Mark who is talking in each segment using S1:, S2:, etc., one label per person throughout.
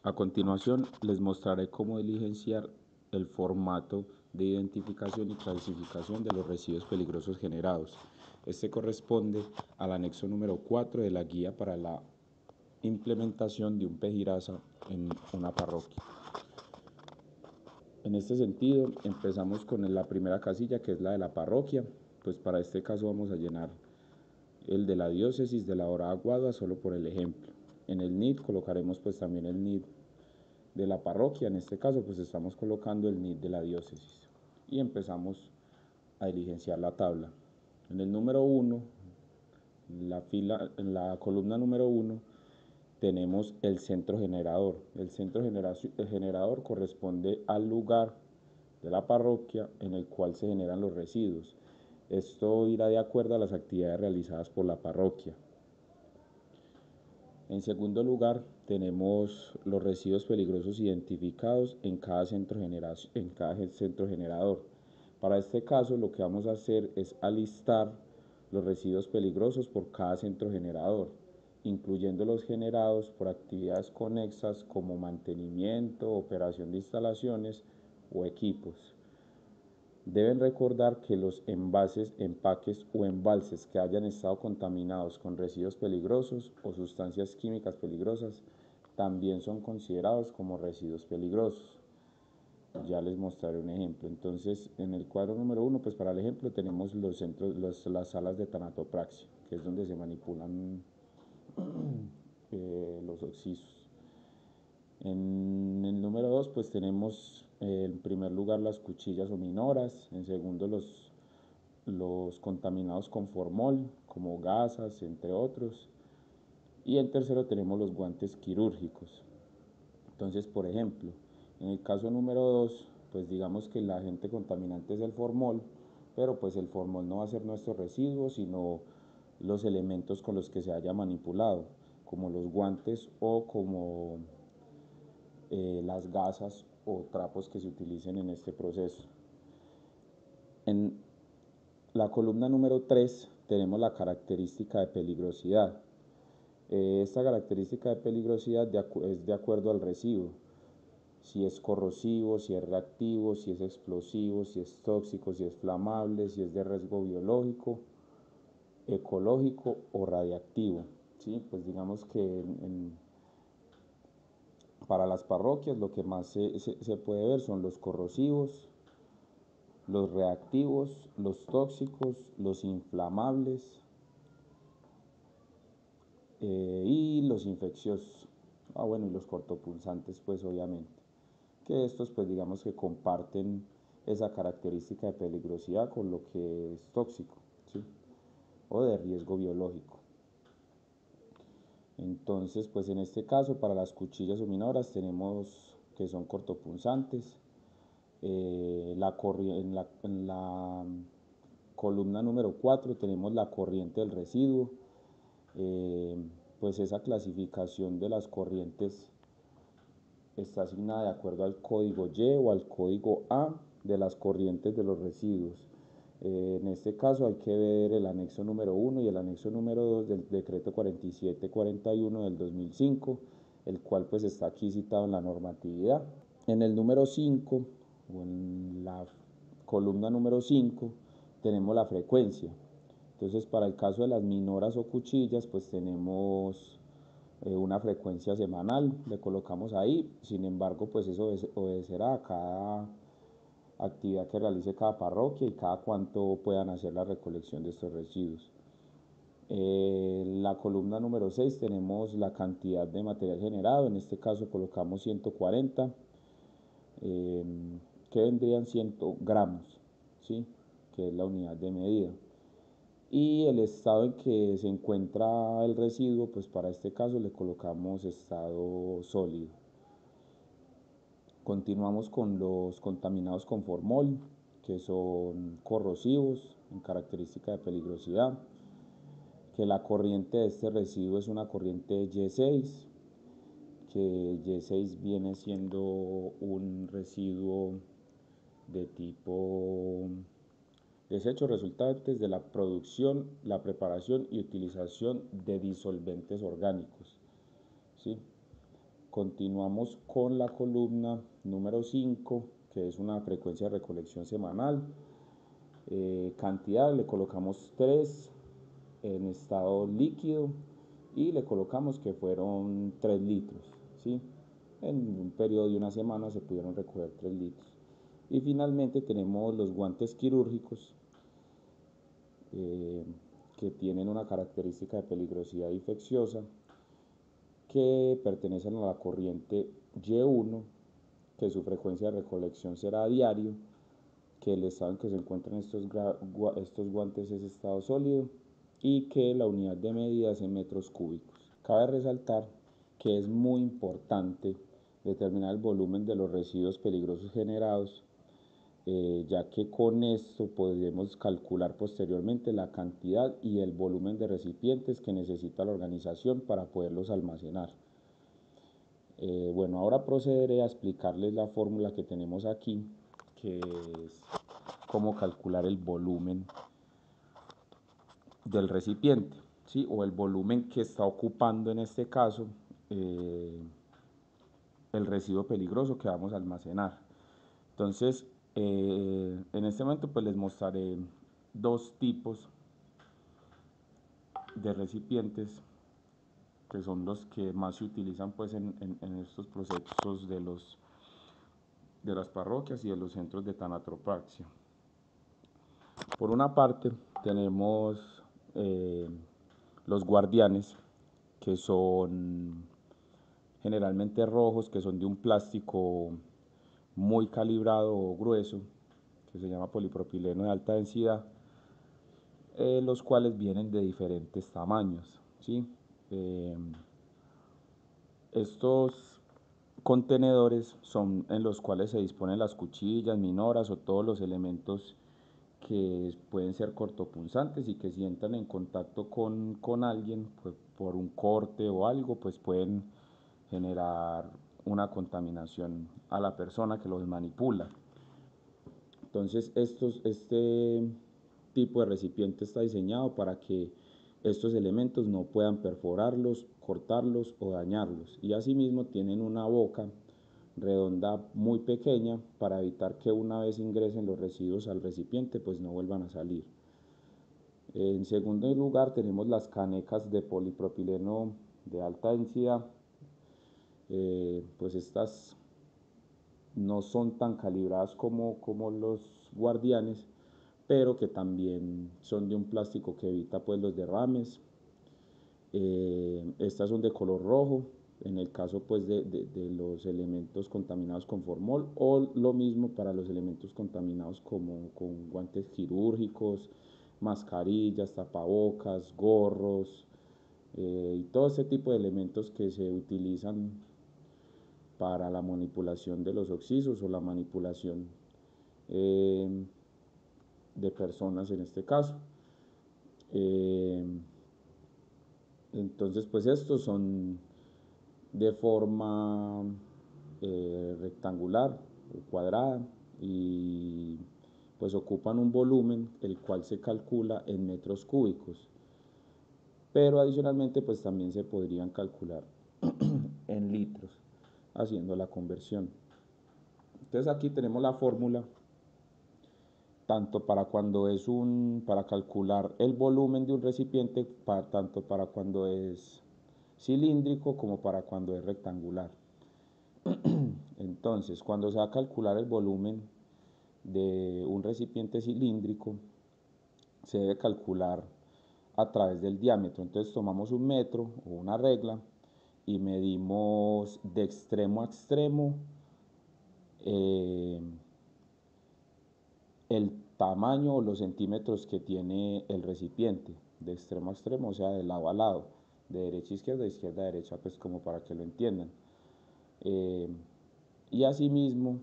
S1: A continuación, les mostraré cómo diligenciar el formato de identificación y clasificación de los residuos peligrosos generados. Este corresponde al anexo número 4 de la guía para la implementación de un PEGIRASA en una parroquia. En este sentido, empezamos con la primera casilla, que es la de la parroquia. Pues para este caso vamos a llenar el de la diócesis de la Dorada Guadua, solo por el ejemplo. En el NID colocaremos pues también el NID de la parroquia. En este caso pues estamos colocando el NID de la diócesis y empezamos a diligenciar la tabla. En el número 1, en la columna número 1, tenemos el centro generador. El centro generador corresponde al lugar de la parroquia en el cual se generan los residuos. Esto irá de acuerdo a las actividades realizadas por la parroquia. En segundo lugar, tenemos los residuos peligrosos identificados en cada centro generador. Para este caso, lo que vamos a hacer es alistar los residuos peligrosos por cada centro generador, incluyendo los generados por actividades conexas como mantenimiento, operación de instalaciones o equipos. Deben recordar que los envases, empaques o embalses que hayan estado contaminados con residuos peligrosos o sustancias químicas peligrosas también son considerados como residuos peligrosos. Ya les mostraré un ejemplo. Entonces, en el cuadro número 1, pues para el ejemplo tenemos las salas de tanatopraxia, que es donde se manipulan los oxisos. En el número 2 pues tenemos en primer lugar las cuchillas o minoras, en segundo los contaminados con formol como gasas, entre otros, y en tercero tenemos los guantes quirúrgicos. Entonces, por ejemplo, en el caso número 2, pues digamos que el agente contaminante es el formol, pero pues el formol no va a ser nuestro residuo, sino los elementos con los que se haya manipulado, como los guantes o como las gasas o trapos que se utilicen en este proceso. En la columna número 3 tenemos la característica de peligrosidad. Esta característica de peligrosidad es de acuerdo al residuo, si es corrosivo, si es reactivo, si es explosivo, si es tóxico, si es flamable, si es de riesgo biológico, ecológico o radiactivo. ¿Sí? Pues digamos que para las parroquias lo que más se puede ver son los corrosivos, los reactivos, los tóxicos, los inflamables y los infecciosos. Bueno, y los cortopunzantes pues obviamente. Que estos pues digamos que comparten esa característica de peligrosidad con lo que es tóxico, ¿sí? O de riesgo biológico. Entonces pues en este caso para las cuchillas o minoras tenemos que son cortopunzantes. En la columna número 4 tenemos la corriente del residuo. Pues esa clasificación de las corrientes está asignada de acuerdo al código Y o al código A de las corrientes de los residuos. En este caso hay que ver el anexo número 1 y el anexo número 2 del decreto 4741 del 2005, el cual pues está aquí citado en la normatividad. En el número 5 o en la columna número 5 tenemos la frecuencia. Entonces para el caso de las minoras o cuchillas pues tenemos una frecuencia semanal, le colocamos ahí. Sin embargo pues eso obedecerá a cada actividad que realice cada parroquia y cada cuánto puedan hacer la recolección de estos residuos. En la columna número 6 tenemos la cantidad de material generado, en este caso colocamos 140, que vendrían 100 gramos, ¿sí? Que es la unidad de medida. Y el estado en que se encuentra el residuo, pues para este caso le colocamos estado sólido. Continuamos con los contaminados con formol, que son corrosivos en característica de peligrosidad, que la corriente de este residuo es una corriente Y6, que Y6 viene siendo un residuo de tipo desechos resultantes de la producción, la preparación y utilización de disolventes orgánicos, ¿sí? Continuamos con la columna número 5, que es una frecuencia de recolección semanal. Cantidad, le colocamos 3 en estado líquido y le colocamos que fueron 3 litros, ¿sí? En un periodo de una semana se pudieron recoger 3 litros. Y finalmente tenemos los guantes quirúrgicos, que tienen una característica de peligrosidad infecciosa, que pertenecen a la corriente Y1, que su frecuencia de recolección será a diario, que el estado en que se encuentran estos guantes es estado sólido y que la unidad de medida es en metros cúbicos. Cabe resaltar que es muy importante determinar el volumen de los residuos peligrosos generados, ya que con esto podremos calcular posteriormente la cantidad y el volumen de recipientes que necesita la organización para poderlos almacenar. Bueno, ahora procederé a explicarles la fórmula que tenemos aquí, que es cómo calcular el volumen del recipiente, ¿sí? O el volumen que está ocupando en este caso el residuo peligroso que vamos a almacenar. Entonces, en este momento pues les mostraré dos tipos de recipientes que son los que más se utilizan pues en estos procesos de las parroquias y de los centros de tanatropraxia. Por una parte tenemos los guardianes, que son generalmente rojos, que son de un plástico muy calibrado o grueso, que se llama polipropileno de alta densidad, los cuales vienen de diferentes tamaños, ¿sí? Estos contenedores son en los cuales se disponen las cuchillas, minoras o todos los elementos que pueden ser cortopunzantes y que si entran en contacto con alguien, pues, por un corte o algo, pues pueden generar una contaminación a la persona que los manipula. Entonces este tipo de recipiente está diseñado para que estos elementos no puedan perforarlos, cortarlos o dañarlos, y asimismo tienen una boca redonda muy pequeña para evitar que una vez ingresen los residuos al recipiente pues no vuelvan a salir. En segundo lugar tenemos las canecas de polipropileno de alta densidad. Pues estas no son tan calibradas como los guardianes, pero que también son de un plástico que evita pues los derrames. Estas son de color rojo en el caso pues de los elementos contaminados con formol, o lo mismo para los elementos contaminados como con guantes quirúrgicos, mascarillas, tapabocas, gorros, y todo este tipo de elementos que se utilizan para la manipulación de los oxisos o la manipulación de personas en este caso. Entonces pues estos son de forma rectangular o cuadrada y pues ocupan un volumen el cual se calcula en metros cúbicos, pero adicionalmente pues también se podrían calcular en litros haciendo la conversión. Entonces aquí tenemos la fórmula tanto para cuando es para calcular el volumen de un recipiente, tanto para cuando es cilíndrico como para cuando es rectangular. Entonces, cuando se va a calcular el volumen de un recipiente cilíndrico, se debe calcular a través del diámetro. Entonces tomamos un metro o una regla y medimos de extremo a extremo el tamaño o los centímetros que tiene el recipiente, de extremo a extremo, o sea, de lado a lado, de derecha a izquierda a derecha, pues como para que lo entiendan. Y asimismo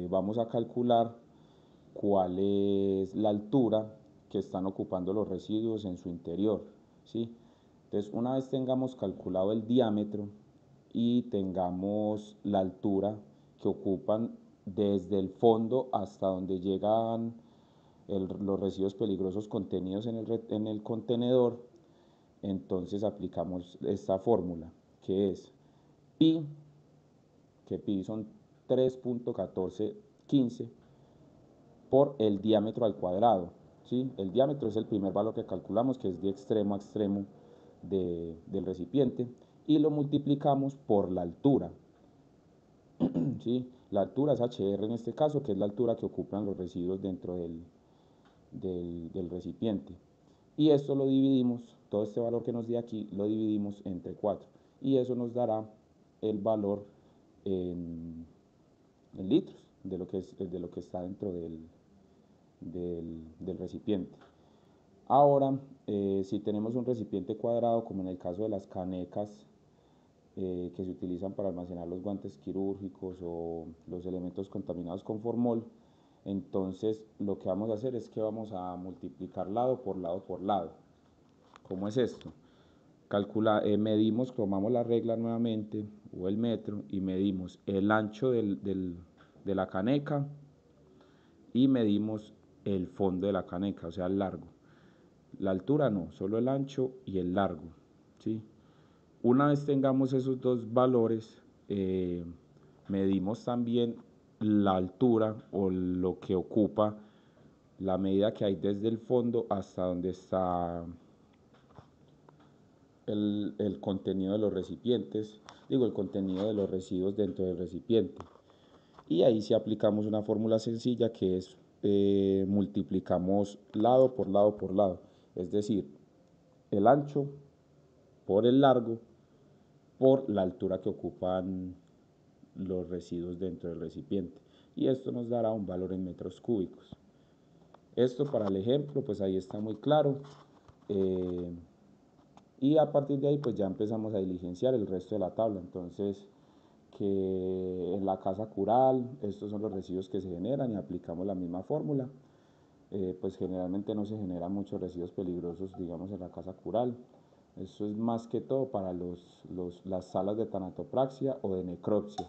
S1: vamos a calcular cuál es la altura que están ocupando los residuos en su interior, ¿sí? Entonces, una vez tengamos calculado el diámetro y tengamos la altura que ocupan desde el fondo hasta donde llegan los residuos peligrosos contenidos en el contenedor, entonces aplicamos esta fórmula, que es pi, que pi son 3.1415 por el diámetro al cuadrado. ¿Sí? El diámetro es el primer valor que calculamos, que es de extremo a extremo del recipiente, y lo multiplicamos por la altura. ¿Sí? La altura es HR en este caso, que es la altura que ocupan los residuos dentro del recipiente. Y esto lo dividimos, todo este valor que nos dio aquí, lo dividimos entre 4. Y eso nos dará el valor en litros de lo que está dentro del recipiente. Ahora, si tenemos un recipiente cuadrado, como en el caso de las canecas que se utilizan para almacenar los guantes quirúrgicos o los elementos contaminados con formol, entonces lo que vamos a hacer es que vamos a multiplicar lado por lado por lado. ¿Cómo es esto? Medimos, tomamos la regla nuevamente o el metro y medimos el ancho de la caneca y medimos el fondo de la caneca, o sea, el largo. La altura no, solo el ancho y el largo, ¿sí? Una vez tengamos esos dos valores, medimos también la altura o lo que ocupa la medida que hay desde el fondo hasta donde está el contenido de los recipientes, el contenido de los residuos dentro del recipiente. Y ahí sí aplicamos una fórmula sencilla que es multiplicamos lado por lado por lado, es decir, el ancho por el largo por la altura que ocupan los residuos dentro del recipiente. Y esto nos dará un valor en metros cúbicos. Esto para el ejemplo, pues ahí está muy claro. Y a partir de ahí, pues ya empezamos a diligenciar el resto de la tabla. Entonces, que en la casa cural, estos son los residuos que se generan y aplicamos la misma fórmula. Pues generalmente no se generan muchos residuos peligrosos, digamos, en la casa cural. Eso es más que todo para las salas de tanatopraxia o de necropsia.